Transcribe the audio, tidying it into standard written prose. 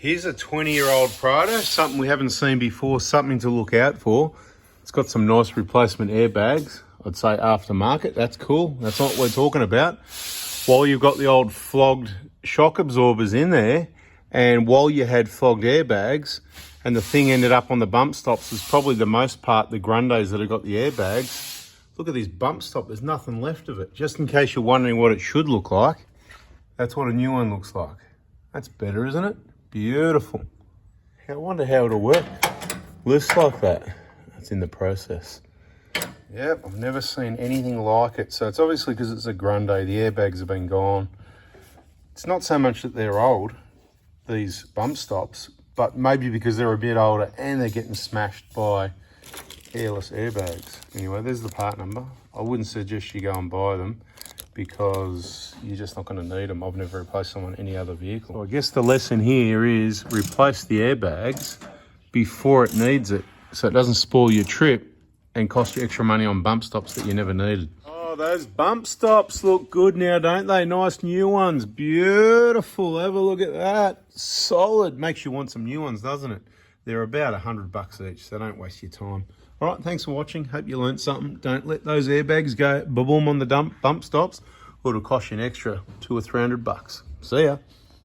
Here's a 20-year-old Prado, something we haven't seen before, something to look out for. It's got some nice replacement airbags. I'd say aftermarket, that's cool. That's not what we're talking about. While you've got the old flogged shock absorbers in there, and while you had flogged airbags, and the thing ended up on the bump stops, is probably the most part the Grandes that have got the airbags. Look at this bump stop, there's nothing left of it. Just in case you're wondering what it should look like, that's what a new one looks like. That's better, isn't it? Beautiful. I wonder how it'll work. Looks like that. That's in the process. Yep, I've never seen anything like it. So it's obviously because it's a Grande, the airbags have been gone. It's not so much that they're old, these bump stops, but maybe because they're a bit older and they're getting smashed by airless airbags. Anyway, there's the part number. I wouldn't suggest you go and buy them because you're just not going to need them. I've never replaced them on any other vehicle. So I guess the lesson here is replace the airbags before it needs it, so it doesn't spoil your trip and cost you extra money on bump stops that you never needed. Oh, those bump stops look good now, don't they? Nice new ones. Beautiful. Have a look at that. Solid. Makes you want some new ones, doesn't it? They're about $100 each, so don't waste your time. All right, thanks for watching. Hope you learned something. Don't let those airbags go ba-boom on the bump stops, or it'll cost you an extra $200 or $300. See ya.